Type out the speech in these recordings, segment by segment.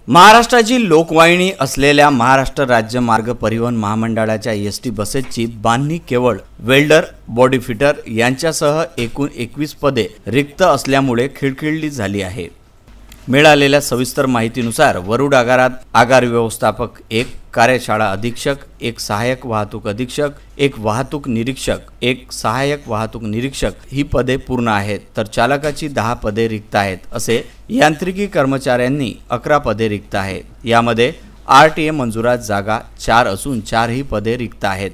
महाराष्ट्राची लोकवाहिनी असलेल्या महाराष्ट्र राज्य मार्ग परिवहन महामंडळाच्या एसटी बसेसची बांधणी केवळ वेल्डर, बॉडी फिटर यांच्यासह एकूण 21 पदे रिक्त असल्यामुळे खिळखिळली झाली आहे। मिळालेल्या सविस्तर माहितीनुसार वरुड आगारात आगार व्यवस्थापक 1, कार्यशाळा अधीक्षक 1, सहाय्यक वाहतूक अधीक्षक 1, वाहतूक निरीक्षक 1, सहाय्यक वाहतूक निरीक्षक ही पदे पूर्ण आहेत, तर चालकाची 10 पदे रिक्त आहेत। असे यांत्रिकी कर्मचाऱ्यांनी 11 पदे रिक्त आहेत। यामध्ये आरटीए मंजुरात जागा 4 असून 4 ही पदे रिक्त आहेत।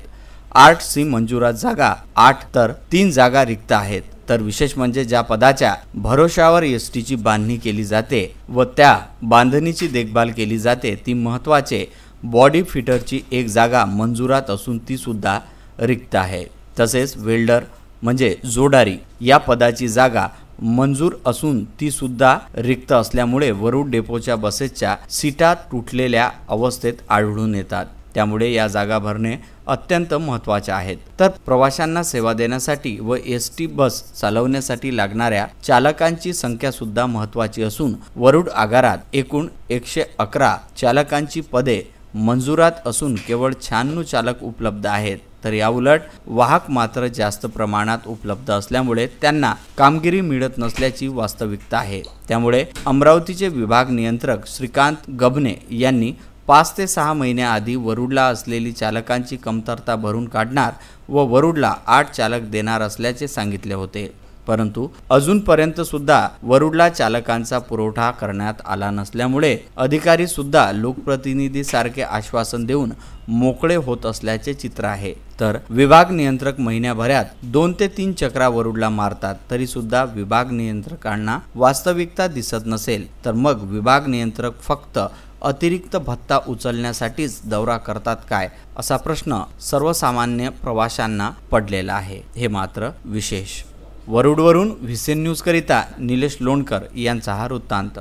आरटीसी मंजुरात जागा 8 तर 3 जागा रिक्त आहेत। तर विशेष म्हणजे ज्या पदाच्या भरोशावर एसटीची बांधणी केली जाते व त्या बांधणीची देखभाल केली जाते ती महत्त्वाचे बॉडी फिटरची 1 जागा मंजुरात असून ती सुद्धा रिक्त आहे। तसेच वेल्डर म्हणजे जोडारी या पदाची जागा मंजूर असून ती सुद्धा रिक्त असल्यामुळे वरुड डेपोच्या बसेसच्या सीटा तुटलेल्या अवस्थेत आढळून येतात। त्यामुळे या जागा भरणे अत्यंत महत्त्वाचे आहेत। तर प्रवाशांना सेवा देण्यासाठी व एसटी बस चालवण्यासाठी लागणाऱ्या चालकांची संख्या सुद्धा महत्त्वाची असून वरुड आगारात एकूण 111 चालकांची पदे मंजुरात असून केवळ 96 चालक उपलब्ध आहेत। तर याउलट वाहक मात्र जास्त प्रमाणात उपलब्ध असल्यामुळे त्यांना कामगिरी मिळत नसल्याची वास्तविकता आहे। त्यामुळे अमरावतीचे विभाग नियंत्रक श्रीकांत गबने यांनी 5 ते 6 महिन्याआधी वरुडला असलेली चालकांची कमतरता भरून काढणार व वरुडला 8 चालक देणार असल्याचे सांगितले होते, परंतु अजूनपर्यंत सुद्धा वरुडला चालकांचा पुरवठा करण्यात आला नसल्यामुळे अधिकारी सुद्धा लोकप्रतिनिधीसारखे आश्वासन देऊन मोकळे होत असल्याचे चित्र आहे। तर विभाग नियंत्रक महिन्याभरात 2 ते 3 चक्रा वरुडला मारतात तरी सुद्धा विभाग नियंत्रकांना वास्तविकता दिसत नसेल तर मग विभाग नियंत्रक फक्त अतिरिक्त भत्ता उचलण्यासाठीच दौरा करतात काय असा प्रश्न सर्वसामान्य प्रवाशांना पडलेला आहे। हे मात्र विशेष। वरुडवरून व्हीसीएन न्यूज करिता निलेश लोणकर यांचा हा वृत्तांत।